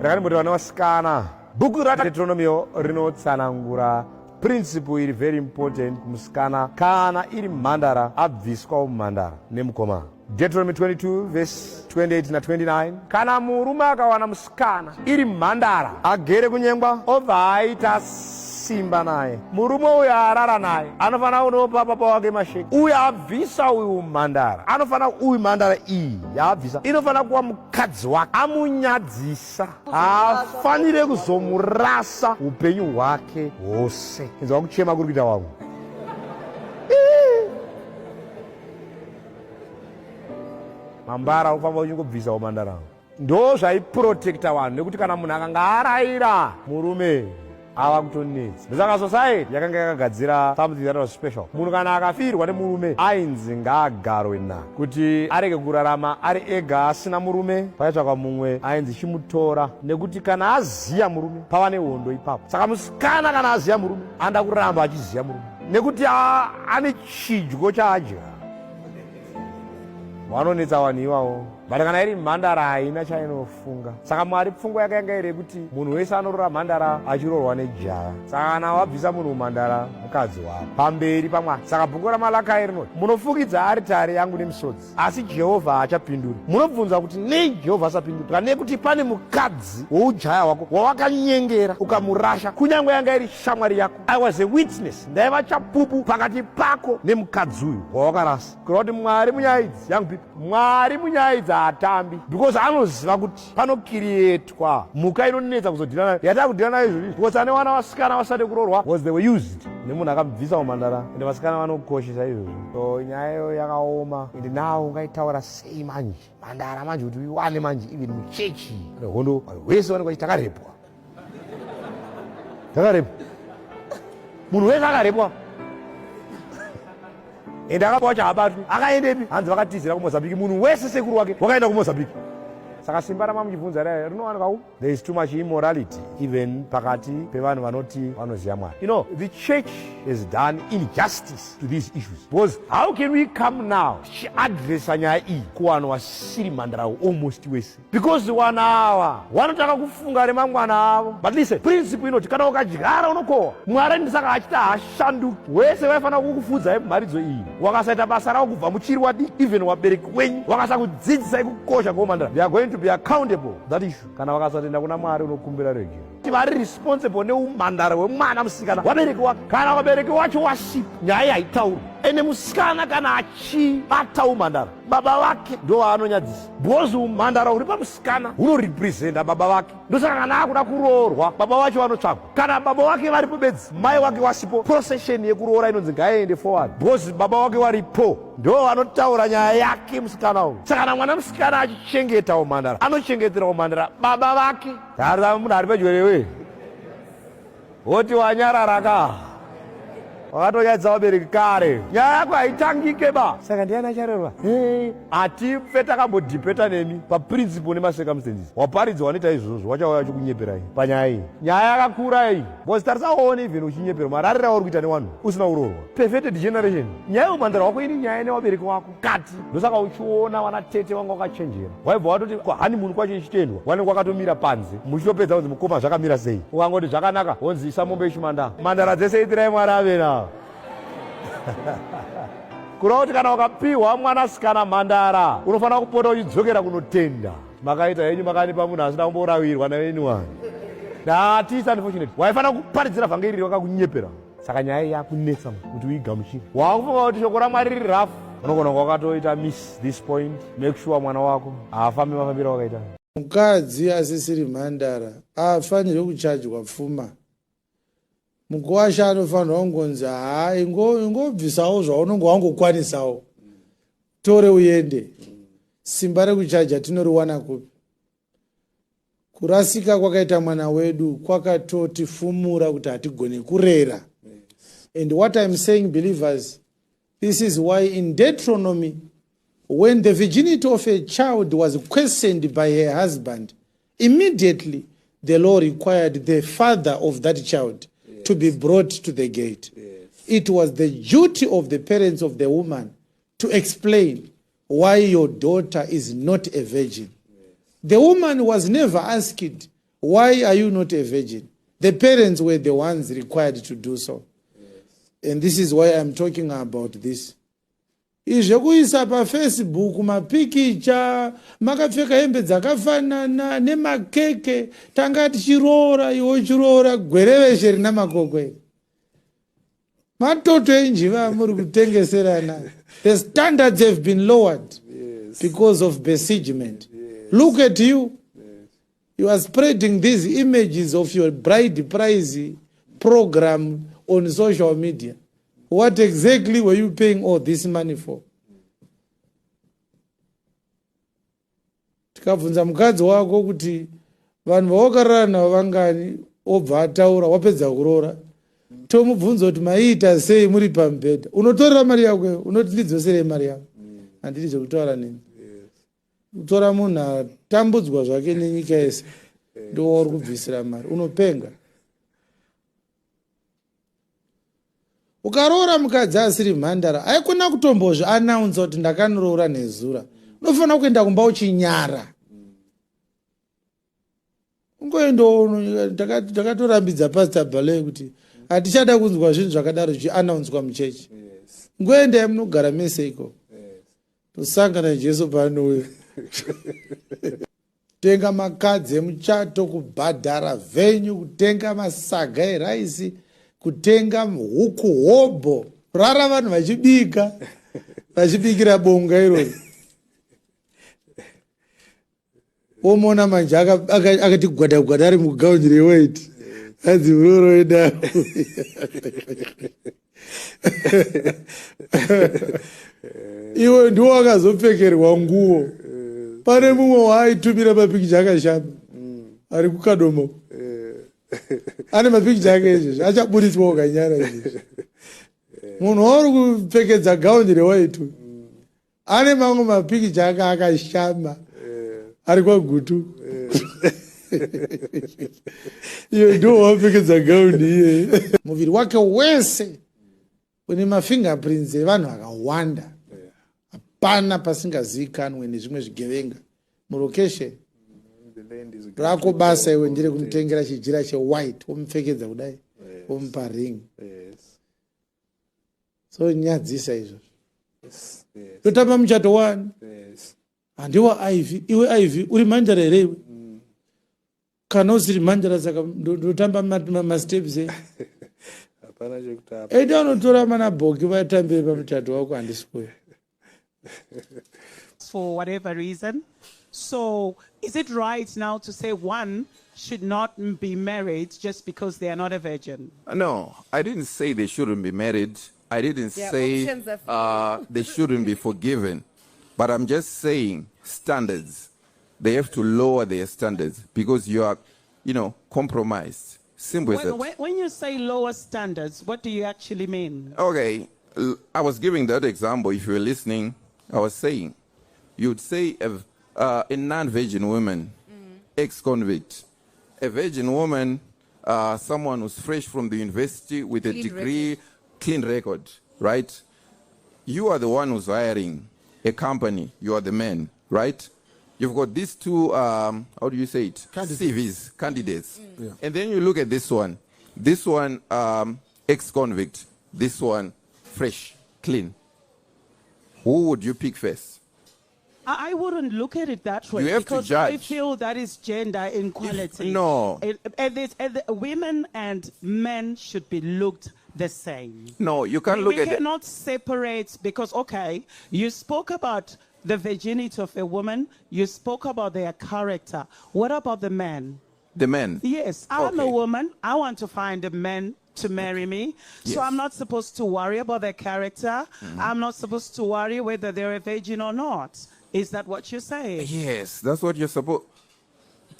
Rakani muri vasikana. Bhuku raDeuteronomy rinotsanangura principle iri very important kumusikana kana iri mhandara abviswa umhandara nemukomana. Deuteronomy 22 verse 28 na 29. Kana murume akawana musikana iri mhandara agere kunyengwa obva aita simba naye, murume uyo arara naye anofana kunopa baba wake masheki. Uyo abvisa uyu mhandara anofana uyu mhandara iyi yaabvisa inofana kuva mukadzi wake, amunyadzisa, haafanire kuzomurasa upenyu hwake hwose. Inzwa kuchema kuri kuita wangu. Mambara ufamba uchingobvisa umhandara ndo zvaiprotekta vanhu, nekuti kana munhu akanga arayira murume ava kutonetsa. Ndosaka society yakanga yakagadzira something that was special. Munhu kana akafirwa nemurume ainzi ngaagarwe naye kuti arege kurarama ari ega asina murume. Paitsvakwa mumwe ainzi chimutora, nekuti kana aziya murume pava nehondo ipapo. Saka musikana kana aziya murume anoda kuramba achiziya murume, nekuti ane chidyo chaadya. Vanonetsa vanhu ivavo. Bhati kana iri mhandara haina chainofunga. Saka Mwari pfungwa yake yanga iri kuti munhu wese anorora mhandara achiroorwa nejaya. Saka kana wabvisa munhu mhandara mukadzi wako pamberi paMwari. Saka bhuku raMalakai rinoti munofukidza aritari yangu nemisodzi, asi Jehovha haachapinduri. Munobvunza kuti nei Jehovha asapinduri? Nekuti pane mukadzi woujaya hwako wawakanyengera ukamurasha, kunyange yanga iri shamwari yako. I was a witness, ndaiva chapupu pakati pako nemukadzi uyu wawakarasa. Kureva kuti Mwari munyaya idzi, young people, Mwari munyaya idzi atambi, because anoziva kuti panokirietwa mhuka inonetsa kuzodhina nayo, yatava kudhina nayo izvozvi. Because ane vana vasikana vasati kuroorwa was they were used nemunhu akabvisa umhandara, ende vasikana vanokoshesa izvozvi. So nyaya yakaoma. Ende nawo ungaitaura sei manje mhandara manje kuti uiwane manje even muchechi hondo wese vanenge vachi takarepwa, munhu wese akarepwa. Ende akapawo chahabatu akaendepi? Hanzi vakatizira kuMozambique, munhu wese sekuru wake wakaenda kuMozambique. Saka simba ramamuchibvunza raya rinowanikwa ku there is too much immorality even pakati pevanhu vanoti vanoziva Mwari. You know, the church has done injustice to these issues, because how can we come now tichiadresa nyaya iyi kuvanhu vasiri mhandara almost wese? Because vana ava vanotaka kufunga remangwana avo. But listen, principle inoti kana ukadyara unokohwa. Mwari ndisaka achita hashanduki. Wese vaifanira kukufudza mharidzo iyi. Wakasaita basa ravo kubva muchiri wadiki, even wabereki wenyu wakasakudzidzisai kukosha kwomhandara, they are going to be accountable that issue. Kana vakasatenda kuna Mwari unokumbira rege. Vari responsible neumhandara hwemwana musikana wabereki wake. Kana wabereki wacho wasipa, nyaya haitaurwi. Ene musikana kana achibata umhandara, baba vake ndo vaanonyadzisa, because umhandara huri pamusikana hunorepresenta baba vake. Ndosaka kana akuda kuroorwa baba vacho vanotsvagwa. Kana baba vake varipo bedzi, mai vake wasipo, procession yekuroora inonzi ngaiende forward, because baba vake varipo ndo vanotaura nyaya yake musikana uyu. Saka kana mwana musikana achichengeta umhandara, anochengetera umhandara baba vake. Tarisa munhu ari pedyo newe woti wanyarara ka wakatonyadzisa vabereki kare, nyaya yako haitangike ba. Saka ndiani acharerwa? Hatife takambodhipeta nemi paprinciple nemacircumstances. Waparidzi wanoita izvozvo wachauya achikunyeperai panyaya iyi. Nyaya yakakura iyi, because tarisaone even uchinyeperwa mararira uri kuita nevanhu usina kuroorwa. Perfected generation. Nyaya yeumhandara wako ini nyaya nevabereki wako kati. Ndosaka uchiona vana tete vanga vakachenjera, waibva watoti honeymoon kwacho ichitendwa wanenge wakatomira panze, muchitopedza kunzi mukoma zvakamira sei, ukangoti zvakanaka wonzi isa mombe yechimhandara. Mhandara dzese itirai Mwari ave navo. Kureva kuti kana ukapiwa mwanasikana mhandara unofanira kupota uchidzokera kunotenda. Makaita henyu makanipa munhu asina kumboravirwa navenyuwani. That unfortunate. Waifanira kuparidzira vhangeri wakakunyepera. Saka nyaya yakunetsa kuti uigamuchire. Wakufunga kuti shoko raMwari riri rafu, unogona wakatoita miss this point. Make sure mwana wako haafambi mafambiro wakaita. Mukadzi asisiri mhandara afanirwe kuchajwa pfuma. Mukuwasha anofanirwa kungonzi ingobvisawo zvaunenge wangokwanisawo, tore uende. Simba rekuchaja tinoriwana kupi? Kurasika kwakaita mwana wedu kwakatotifumura kuti hatigone kurera. And what I'm saying, believers, this is why in Deuteronomy, when the virginity of a child was questioned by her husband, immediately the law required the father of that child to be brought to the gate. It was the duty of the parents of the woman to explain why your daughter is not a virgin. The woman was never asked Why are you not a virgin? The parents were the ones required to do so. And this is why I'm talking about this. Izvekuisa paFacebook mapikicha makapfeka hembe dzakafanana nemakeke tanga tichiroora iwo chiroora gwereveshe rina makokwe. Matoto enjiva muri kutengeserana. The standards have been lowered because of besiegement. Look at you. You are spreading these images of your bride price program on social media. What exactly were you paying all this money for? Tikabvunza mukadzi wako kuti vanhu vawakarara navo vangani obva ataura wapedza kuroora. Tomubvunza kuti maiita sei muri pamubhedha. Unotorera mari yako unoti ndidzoserei mari yako. Handiti zvekutaura neni. Kutora munhu atambudzwa zvake nenyika yese ndo uri kubvisira mari unopenga. Ukaroora mukadzi asiri mhandara haikona kutombozve announce kuti ndakanoroora nezura. Unofanira kuenda kumba uchinyara. Ungoendawo ndakatorambidza Pastor Balei kuti hatichada kunzwa zvinhu zvakadaro zvichiannouncwa muchechi. Ngoendai munogara mese iko. Tosangana Jesu paanouya. Kutenga makadzi emuchato, kubhadhara venyu, kutenga masaga eraisi, kutenga huku hobho, rara vanhu vachibika, vachibikira bonga irori. Omona manje akati gwada ari mugauni rewhite. Hanzi muroro wedawo. Iwe ndiwo wakazopfekerwa nguo. Pane mumwe waaitumira mapikicha akashama ari kukadomo. Ane mapikicha ake izvezvi achaburitswa ukanyara izvezvi. Munhu wauri kupfekedza gauni rewhite ane mamwe mapikicha ake akashama ari kwagutu. Iye ndiwo wapfekedza gauni iye. Muviri wake wese une mafingerprints evanhu vakawanda. Hapana pasingazivikanwe nezvimwe zvigevenga mulocation rako basa iwe ndire kumutengera chijira chewhite womupfekedza kudai womupa ring. So nyadzisa izvozvo. Totamba muchato wani handiwa Ivy. Iwe Ivy uri mhandara here iwe? Kana usiri mhandara saka ndotamba masteps eda unotora mana bhoki vatambire pamuchato wako handisi kuya. For whatever reason. So is it right now to say one should not be married just because they are not a virgin? No, I didn't say they shouldn't be married. I didn't say they shouldn't be forgiven. But I'm just saying standards. They have to lower their standards because you are, compromised. Simple as that. When you say lower standards, what do you actually mean? Okay, I was giving that example. If you were listening, I was saying, you'd say a non-virgin woman, ex-convict. A virgin woman, someone who's fresh from the university with a degree, clean record, right? You are the one who's hiring a company. You are the man, right? You've got these two, how do you say it? CVs, candidates. Yeah. And then you look at this one. This one, ex-convict. This one, fresh, clean. Who would you pick first? I wouldn't look at it that way. You have because to judge. I feel that is gender inequality. No. Women and men should be looked the same. No, you can't look at it. We cannot separate because, okay, you spoke about the virginity of a woman. You spoke about their character. What about the man? The man? Yes, I'm a woman. I want to find a man to marry me. Yes. So I'm not supposed to worry about their character. I'm not supposed to worry whether they're a virgin or not. Is that what you're saying? Yes, that's what you're supposed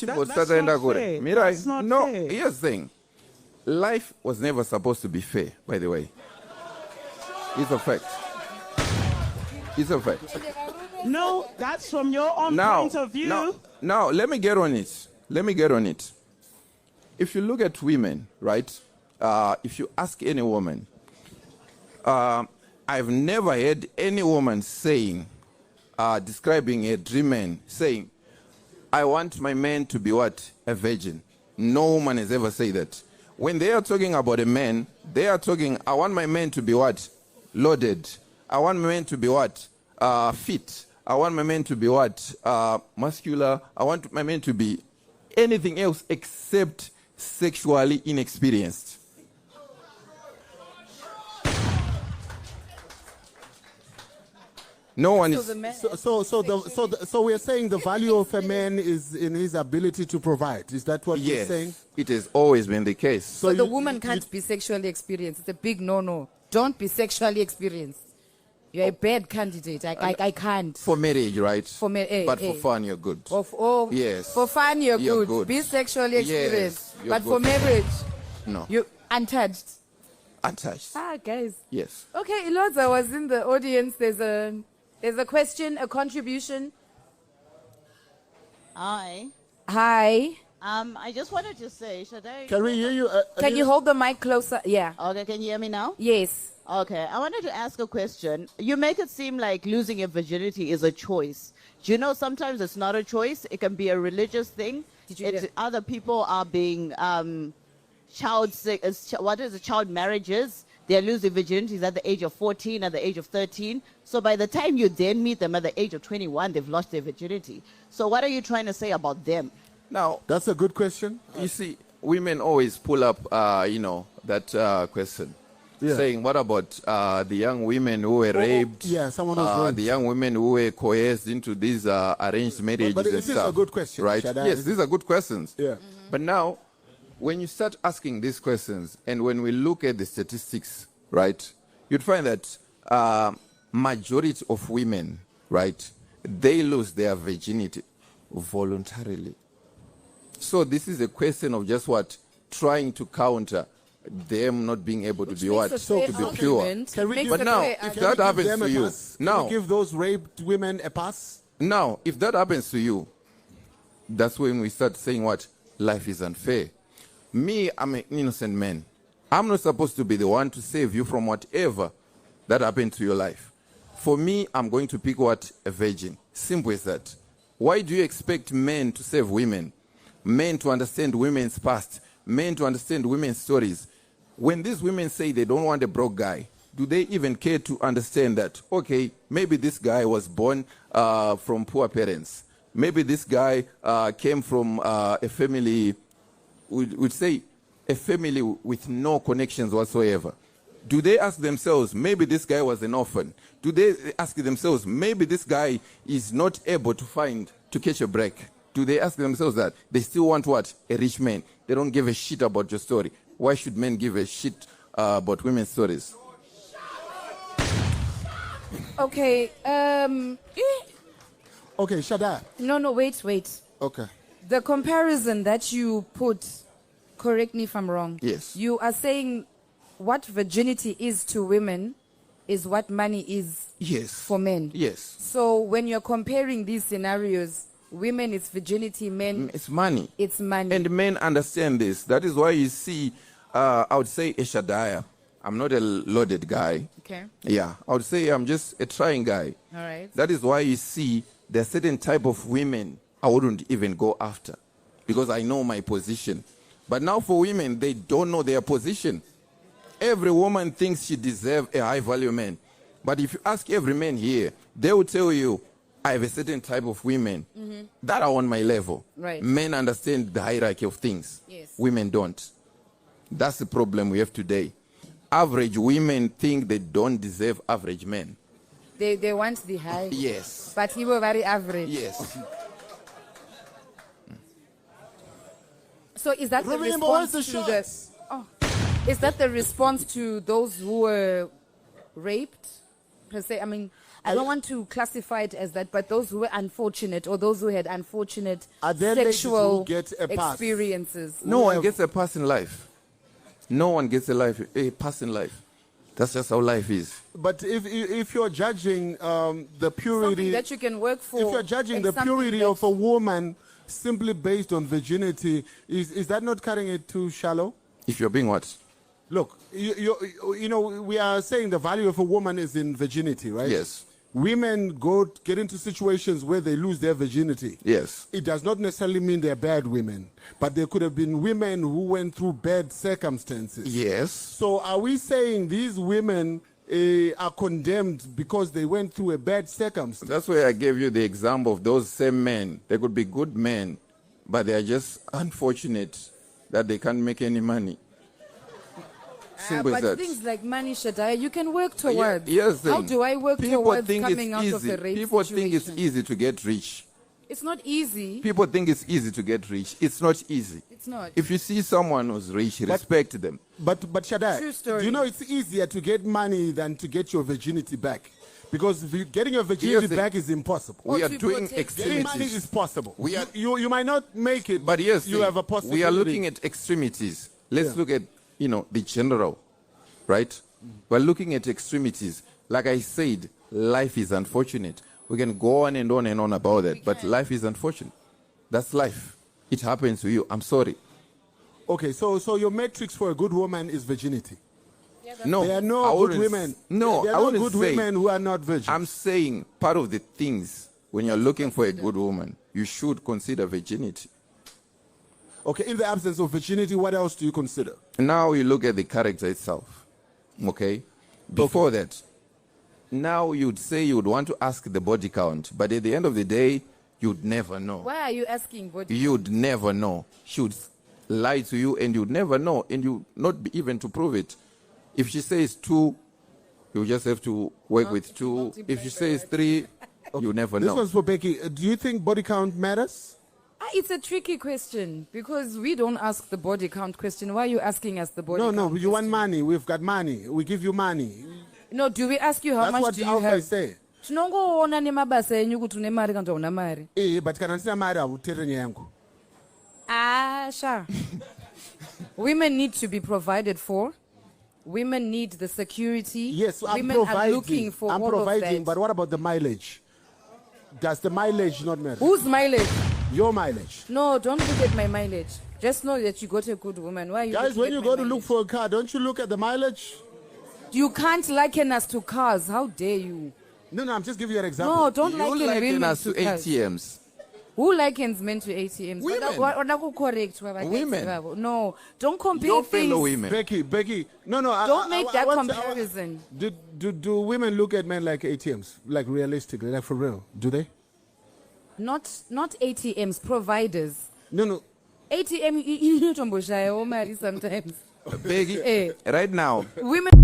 That's not fair. That's not fair. Here's the thing. Life was never supposed to be fair, by the way. It's a fact. It's a fact. No, that's from your own point of view. Now, let me get on it. If you look at women, right? If you ask any woman, I've never heard any woman saying, describing a dream man, saying, I want my man to be what? A virgin. No woman has ever said that. When they are talking about a man, they are talking, I want my man to be what? Loaded. I want my man to be what? Fit. I want my man to be what? Muscular. I want my man to be anything else except sexually inexperienced. No one is. So we're saying the value of a man is in his ability to provide. Is that what you're saying? Yes, it has always been the case. So the woman can't be sexually experienced. It's a big no-no. Don't be sexually experienced. You're a bad candidate. I can't. For marriage, right? But for fun, you're good. Yes. For fun, you're good. Be sexually experienced. Yes, but good. for marriage, No. you're untouched. Untouched. Guys. Yes. Okay, Iloza was in the audience. There's a question, a contribution. Hi. Hi. I just wanted to say, Shadaya. Can we hear you? Can you hold the mic closer? Yeah. Okay, can you hear me now? Yes. Okay, I wanted to ask a question. You make it seem like losing your virginity is a choice. Do you know sometimes it's not a choice? It can be a religious thing. Other people are being child marriages. They're losing virginities at the age of 14, at the age of 13. So by the time you then meet them at the age of 21, they've lost their virginity. So what are you trying to say about them? Now, that's a good question. You see, women always pull up, that question. Yeah. Saying, what about the young women who were raped? Yeah, someone was raped. The young women who were coerced into these arranged marriages but and stuff. This is a good question, right? Shadaya. Yes, these are good questions. Yeah. Mm-hmm. But now, when you start asking these questions, and when we look at the statistics, right, you'd find that majority of women, right, they lose their virginity voluntarily. So this is a question of just what? Trying to counter them not being able to be what? To be pure. But now, if that happens to you, now give those raped women a pass. Now, if that happens to you, that's when we start saying what? Life is unfair. Me, I'm an innocent man. I'm not supposed to be the one to save you from whatever that happened to your life. For me, I'm going to pick what? A virgin. Simple as that. Why do you expect men to save women? Men to understand women's past. Men to understand women's stories. When these women say they don't want a broke guy, do they even care to understand that, okay, maybe this guy was born from poor parents. Maybe this guy came from a family, we'd say a family with no connections whatsoever. Do they ask themselves, maybe this guy was an orphan? Do they ask themselves, maybe this guy is not able to catch a break? Do they ask themselves that? They still want what? A rich man. They don't give a shit about your story. Why should men give a shit about women's stories? Okay. Okay, Shadaya. No, wait. Okay. The comparison that you put, correct me if I'm wrong. Yes. You are saying what virginity is to women is what money is for men. Yes. So when you're comparing these scenarios, women it's virginity, men it's money. It's money. And men understand this. That is why you see, I would say a Shadaya. I'm not a loaded guy. Okay. Yeah, I would say I'm just a trying guy. All right. That is why you see there are certain type of women I wouldn't even go after because I know my position. But now for women, they don't know their position. Every woman thinks she deserves a high value man. But if you ask every man here, they will tell you, I have a certain type of women that are on my level. Right. Men understand the hierarchy of things. Yes. Women don't. That's the problem we have today. Average women think they don't deserve average men. They want the high. Yes. But he was very average. Yes. So is that the Remember, where's response the to the? shots? Oh, is that the response to those who were raped? Per se, I mean, I don't want to classify it as that, but those who were unfortunate or those who had unfortunate Are there ladies sexual who get a pass? experiences. No one gets a pass in life. No one gets a pass in life. That's just how life is. But if you're judging the purity Something that you can work for. if you're judging and the something purity that- of a woman simply based on virginity, is that not cutting it too shallow? If you're being what? Look, you know, we are saying the value of a woman is in virginity, right? Yes. women get into situations where they lose their virginity. Yes. It does not necessarily mean they're bad women, but there could have been women who went through bad circumstances. Yes. So are we saying these women are condemned because they went through a bad circumstance? That's why I gave you the example of those same men. They could be good men, but they are just unfortunate that they can't make any money. Simple as but that. things like money, Shadaya, you can work towards. Yes, How do I work people towards think coming it's out easy. of a rape People situation? think it's easy to get rich. It's not easy. People think it's easy to get rich. It's not easy. It's not. If you see someone who's rich, respect them. But Shadaya, True story. do you know it's easier to get money than to get your virginity back? Because getting your virginity Yes, back is impossible. We Or are to doing protect Getting money extremities. is possible. We are- you might not make it, But yes, you have a possibility. we are looking at extremities. Let's look at, the general, right? We're looking at extremities. Like I said, life is unfortunate. We can go on and on and on about that, but life is unfortunate. That's life. It happens to you. I'm sorry. Okay, so your matrix for a good woman is virginity. No, There are I no good wouldn't women. No, there I are no wouldn't good say. women who are not virgins. I'm saying part of the things when you're looking for a good woman, you should consider virginity. Okay, in the absence of virginity, what else do you consider? Now you look at the character itself. Okay? Before that, now you'd say you'd want to ask the body count, but at the end of the day, you'd never know. Why are you asking body? You'd never know. She would lie to you and you'd never know, and you'd not be even to prove it. If she says 2, you just have to work with 2. If she says 3, you never This know. one's for Becky. Do you think body count matters? It's a tricky question because we don't ask the body count question. Why are you asking us the body count? No, you want question? money. We've got money. We give you money. No, do we ask you how That's much what do you Alpha have? say. Tinongoona nemabasa enyu kuti une mari kana kuti hauna mari. But kana ndisina mari hauteri nyaya yangu. Sure. Women need to be provided for. Women need the security. Yes, I'm Women providing. are looking for I'm all providing, of that. but what about the mileage? Does the mileage not matter? Whose mileage? Your mileage. No, don't look at my mileage. Just know that you got a good woman. Why are you Guys, looking when at you my go to mileage? look for a car, don't you look at the mileage? You can't liken us to cars. How dare you? No, I'm just giving you an example. No, don't You liken liken women us to cars. ATMs. Who likens men to ATMs? Women. Correct. Women. No, don't compare Your things. fellow women. Becky, no. Don't make that want to- comparison. Do women look at men like ATMs, like realistically, like for real? Do they? Not ATMs, providers. No. ATM, you sometimes. Peggy, Eh. right now, Women